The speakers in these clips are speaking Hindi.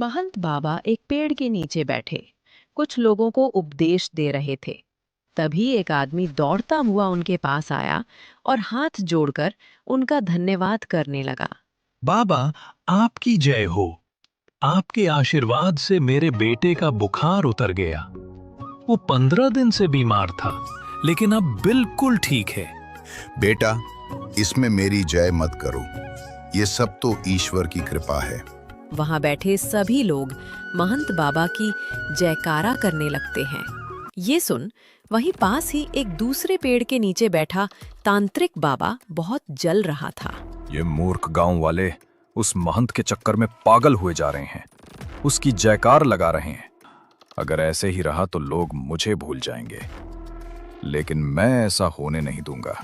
महंत बाबा एक पेड़ के नीचे बैठे कुछ लोगों को उपदेश दे रहे थे। तभी एक आदमी दौड़ता हुआ उनके पास आया और हाथ जोड़कर उनका धन्यवाद करने लगा। बाबा, आपकी जय हो। आपके आशीर्वाद से मेरे बेटे का बुखार उतर गया। वो 15 दिन से बीमार था, लेकिन अब बिल्कुल ठीक है। बेटा, इसमें मेरी जय मत करो। ये सब तो ईश्वर की कृपा है। वहां बैठे सभी लोग महंत बाबा की जयकारा करने लगते हैं। ये सुन वहीं पास ही एक दूसरे पेड़ के नीचे बैठा तांत्रिक बाबा बहुत जल रहा था। ये मूर्ख गांव वाले उस महंत के चक्कर में पागल हुए जा रहे हैं, उसकी जयकार लगा रहे हैं। अगर ऐसे ही रहा तो लोग मुझे भूल जाएंगे, लेकिन मैं ऐसा होने नहीं दूंगा।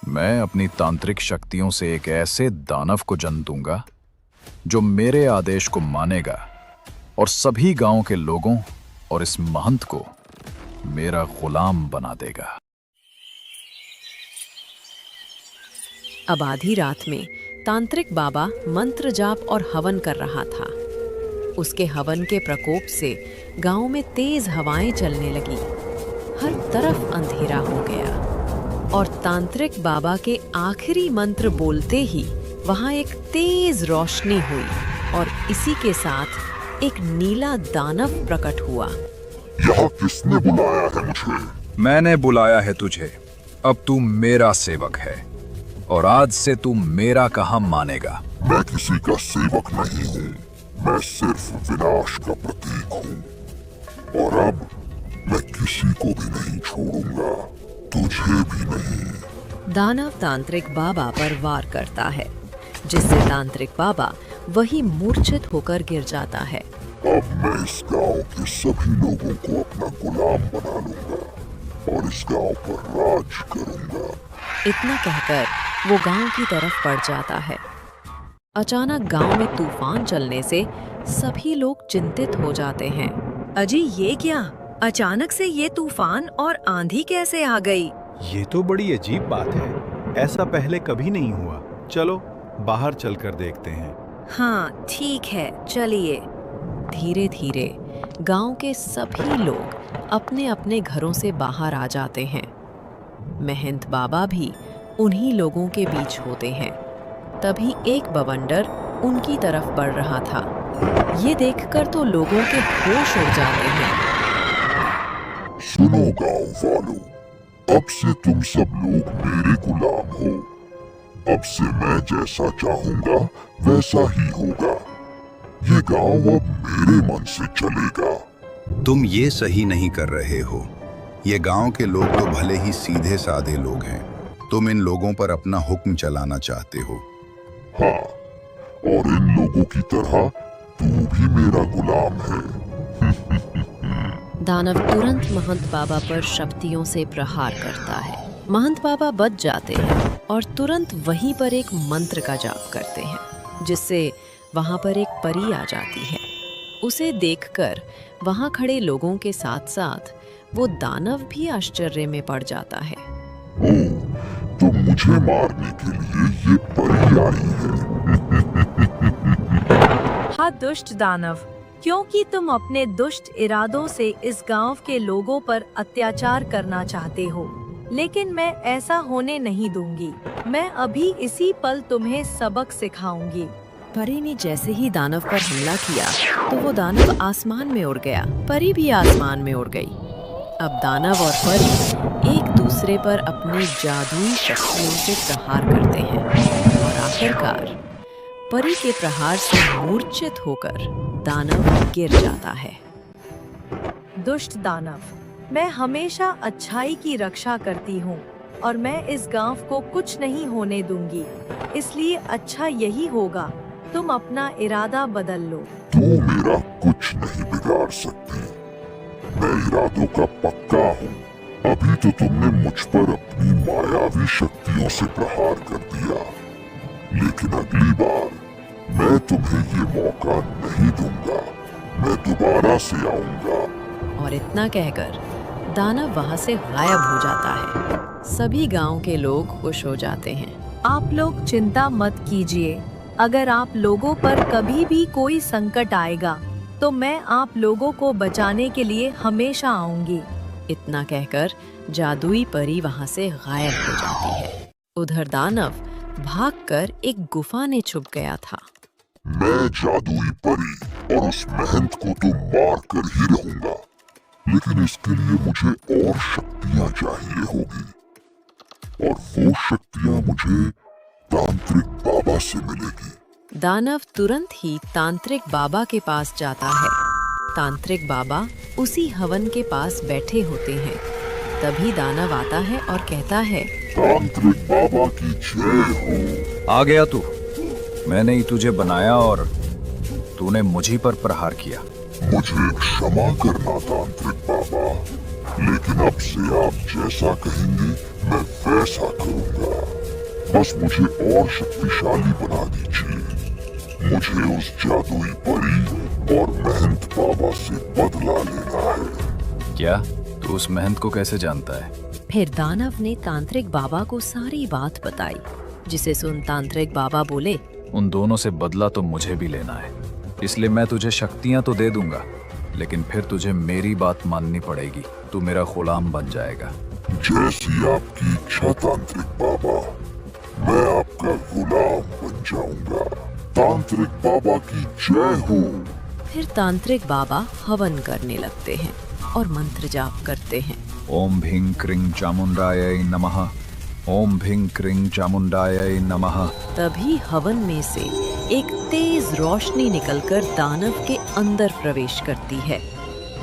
मैं अपनी तांत्रिक शक्तियों से एक ऐसे दानव को जन्म दूंगा जो मेरे आदेश को मानेगा और सभी गांव के लोगों और इस महंत को मेरा गुलाम बना देगा। अब आधी रात में तांत्रिक बाबा मंत्र जाप और हवन कर रहा था। उसके हवन के प्रकोप से गांव में तेज हवाएं चलने लगी। हर तरफ अंधेरा हो गया और तांत्रिक बाबा के आखिरी मंत्र बोलते ही वहां एक तेज रोशनी हुई और इसी के साथ एक नीला दानव प्रकट हुआ। यहाँ किसने बुलाया है मुझे? मैंने बुलाया है तुझे। अब तू मेरा सेवक है और आज से तू मेरा कहा मानेगा। मैं किसी का सेवक नहीं हूँ, मैं सिर्फ विनाश का प्रतीक हूँ। और अब मैं किसी को भी नहीं छोड़ूंगा, तुझे भी नहीं। दानव तांत्रिक बाबा पर वार करता है, जिससे तांत्रिक बाबा वही मूर्छित होकर गिर जाता है। अब मैं इस गांव के सभी लोगों को अपना गुलाम बना लूंगा और इस गांव पर राज करूंगा। इतना कहकर वो गांव की तरफ बढ़ जाता है। अचानक गांव में तूफान चलने से सभी लोग चिंतित हो जाते हैं। अजी, ये क्या? अचानक से ये तूफान और आंधी कैसे आ गई? ये तो बड़ी अजीब बात है, ऐसा पहले कभी नहीं हुआ। चलो बाहर चलकर देखते हैं। हाँ ठीक है, चलिए। धीरे धीरे गांव के सभी लोग अपने अपने घरों से बाहर आ जाते हैं। महंत बाबा भी उन्हीं लोगों के बीच होते हैं। तभी एक बवंडर उनकी तरफ बढ़ रहा था। ये देखकर तो लोगों के होश उड़ जाते हैं। सुनो गांव वालों, अब से तुम सब लोग मेरे गुलाम हो। अब से मैं जैसा चाहूंगा वैसा ही होगा। ये गांव अब मेरे मन से चलेगा। तुम ये सही नहीं कर रहे हो। ये गांव के लोग तो भले ही सीधे साधे लोग हैं, तुम इन लोगों पर अपना हुक्म चलाना चाहते हो। हाँ, और इन लोगों की तरह तू भी मेरा गुलाम है। दानव तुरंत महंत बाबा पर शक्तियों से प्रहार करता है। महंत बाबा बच जाते हैं और तुरंत वहीं पर एक मंत्र का जाप करते हैं, जिससे वहां पर एक परी आ जाती है। उसे देखकर वहां खड़े लोगों के साथ साथ वो दानव भी आश्चर्य में पड़ जाता है। ओह, तो मुझे मारने के लिए ये परी आई है। हाँ दुष्ट दानव, क्योंकि तुम अपने दुष्ट इरादों से इस गांव के लोगों पर अत्याचार करना चाहते हो, लेकिन मैं ऐसा होने नहीं दूंगी। मैं अभी इसी पल तुम्हें सबक सिखाऊंगी। परी ने जैसे ही दानव पर हमला किया तो वो दानव आसमान में उड़ गया। परी भी आसमान में उड़ गई। अब दानव और परी एक दूसरे पर अपनी जादुई शक्तियों से प्रहार करते हैं और आखिरकार परी के प्रहार से मूर्छित होकर दानव गिर जाता है। दुष्ट दानव, मैं हमेशा अच्छाई की रक्षा करती हूँ और मैं इस गांव को कुछ नहीं होने दूंगी। इसलिए अच्छा यही होगा तुम अपना इरादा बदल लो। तू मेरा कुछ नहीं बिगाड़ सकती। मैं इरादों का पक्का हूँ। अभी तो तुमने मुझ पर अपनी मायावी शक्तियों से प्रहार कर दिया, लेकिन अगली बार मैं तुम्हें ये मौका नहीं दूंगा। मैं दोबारा से आऊंगा। और इतना कहकर दानव वहां से गायब हो जाता है। सभी गांव के लोग खुश हो जाते हैं। आप लोग चिंता मत कीजिए, अगर आप लोगों पर कभी भी कोई संकट आएगा तो मैं आप लोगों को बचाने के लिए हमेशा आऊंगी। इतना कहकर जादुई परी वहां से गायब हो जाती है। उधर दानव भागकर एक गुफा में छुप गया था। मैं जादुई परी और उस महंत को तो मार कर ही रहूंगा, लेकिन इसके लिए मुझे और शक्तियां चाहिए होगी, और वो शक्तियां मुझे तांत्रिक बाबा से मिलेगी। दानव तुरंत ही तांत्रिक बाबा के पास जाता है। तांत्रिक बाबा उसी हवन के पास बैठे होते हैं। तभी दानव आता है और कहता है, तांत्रिक बाबा की जय हो। आ गया तू। मैंने ही तुझे बनाया और तूने मुझी पर प्रहार किया। मुझे क्षमा करना तांत्रिक बाबा, लेकिन अब से आप जैसा कहेंगे मैं वैसा करूंगा। बस मुझे और शक्तिशाली बना दीजिए। मुझे उस जादुई परी और महंत बाबा से बदला लेना है। क्या तू उस महंत को कैसे जानता है? फिर दानव ने तांत्रिक बाबा को सारी बात बताई, जिसे सुन तांत्रिक बाबा बोले, उन दोनों से बदला तो मुझे भी लेना है, इसलिए मैं तुझे शक्तियां तो दे दूंगा, लेकिन फिर तुझे मेरी बात माननी पड़ेगी। तू मेरा गुलाम बन जाएगा। जैसी आपकी इच्छा तांत्रिक बाबा, मैं आपका गुलाम बन जाऊंगा। तांत्रिक बाबा की जय हो। फिर तांत्रिक बाबा हवन करने लगते हैं और मंत्र जाप करते हैं। ओम भीं क्रीं चामुंडायै नमः। ओम भीं क्रीं चामुंडायै नमः। तभी हवन में से एक तेज रोशनी निकलकर दानव के अंदर प्रवेश करती है,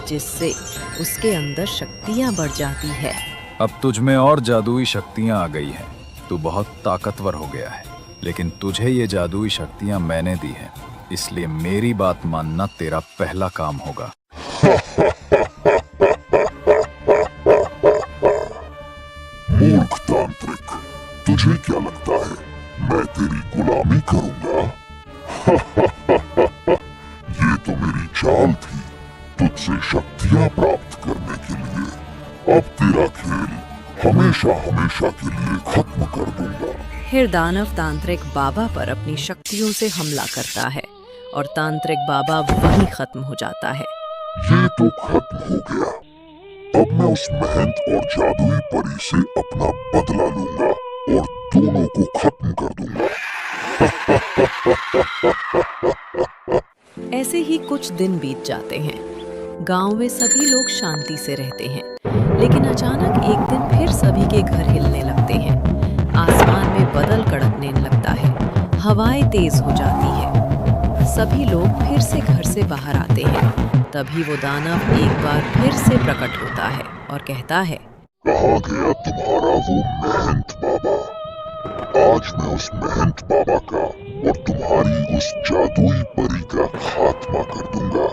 जिससे उसके अंदर शक्तियां बढ़ जाती है। अब तुझ में और जादुई शक्तियां आ गई हैं। तू बहुत ताकतवर हो गया है, लेकिन तुझे ये जादुई शक्तियां मैंने दी हैं, इसलिए मेरी बात मानना तेरा पहला काम होगा। मूर्ख तांत्रिक, तुझे क्या लगता है मैं तेरी गुलामी करूंगा? ये तो मेरी चाल थी, तुझसे शक्तियां प्राप्त करने के लिए। अब तेरा खेल हमेशा हमेशा के लिए खत्म कर दूंगा। फिर दानव तांत्रिक बाबा पर अपनी शक्तियों से हमला करता है और तांत्रिक बाबा वहीं खत्म हो जाता है। ये तो खत्म हो गया। अब मैं उस महंत और जादुई परी से अपना बदला लूंगा और दोनों को खत्म कर दूंगा। ऐसे ही कुछ दिन बीत जाते हैं। गांव में सभी लोग शांति से रहते हैं, लेकिन अचानक एक दिन फिर सभी के घर हिलने लगते हैं। आसमान में बादल कड़कने लगता है, हवाएं तेज हो जाती है। सभी लोग फिर से घर से बाहर आते हैं। तभी वो दानव एक बार फिर से प्रकट होता है और कहता है, कहाँ गया तुम्हारा वो महंत बाबा? आज मैं उस महंत बाबा का और तुम्हारी उस जादुई परी का खात्मा कर दूंगा।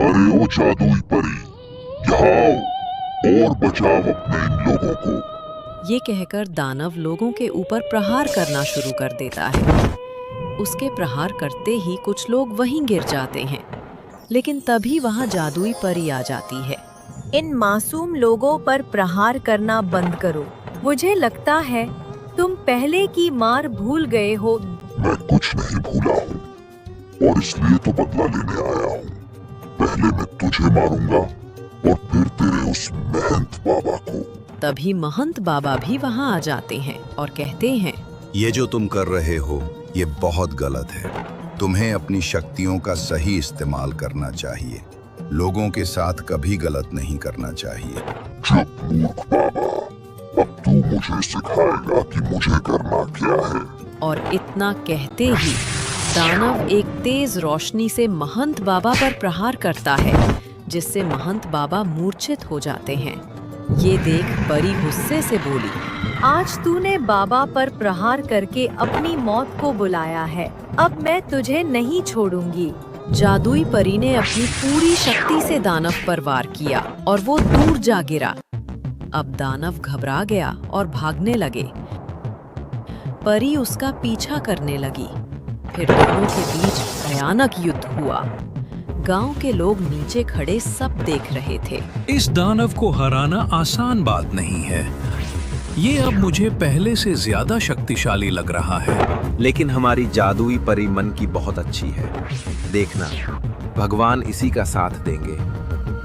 अरे ओ जादुई परी, यहाँ आओ और बचाओ अपने इन लोगों को। ये कहकर दानव लोगों के ऊपर प्रहार करना शुरू कर देता है। उसके प्रहार करते ही कुछ लोग वहीं गिर जाते हैं, लेकिन तभी वहां जादुई परी आ जाती है। इन मासूम लोगों पर प्रहार करना बंद करो। मुझे लगता है तुम पहले की मार भूल गए हो। मैं कुछ नहीं भूला हूँ, और इसलिए तो बदला लेने आया हूँ। पहले मैं तुझे मारूंगा और फिर तेरे उस महंत बाबा को। तभी महंत बाबा भी वहां आ जाते हैं और कहते हैं, ये जो तुम कर रहे हो ये बहुत गलत है। तुम्हें अपनी शक्तियों का सही इस्तेमाल करना चाहिए। लोगों के साथ कभी गलत नहीं करना चाहिए। चुप मूर्ख बाबा, अब तू मुझे सिखाएगा कि मुझे करना क्या है। और इतना कहते ही दानव एक तेज रोशनी से महंत बाबा पर प्रहार करता है, जिससे महंत बाबा मूर्छित हो जाते हैं। ये देख परी गुस्से से बोली, आज तूने बाबा पर प्रहार करके अपनी मौत को बुलाया है। अब मैं तुझे नहीं छोड़ूंगी। जादुई परी ने अपनी पूरी शक्ति से दानव पर वार किया और वो दूर जा गिरा। अब दानव घबरा गया और भागने लगे। परी उसका पीछा करने लगी। फिर दोनों के बीच भयानक युद्ध हुआ। गांव के लोग नीचे खड़े सब देख रहे थे। इस दानव को हराना आसान बात नहीं है। ये अब मुझे पहले से ज्यादा शक्तिशाली लग रहा है। लेकिन हमारी जादुई परी मन की बहुत अच्छी है। देखना, भगवान इसी का साथ देंगे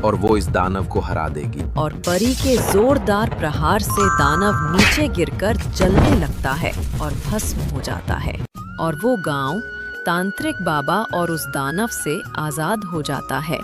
और वो इस दानव को हरा देगी। और परी के जोरदार प्रहार से दानव नीचे गिरकर जलने लगता है और भस्म हो जाता है, और वो गांव तांत्रिक बाबा और उस दानव से आजाद हो जाता है।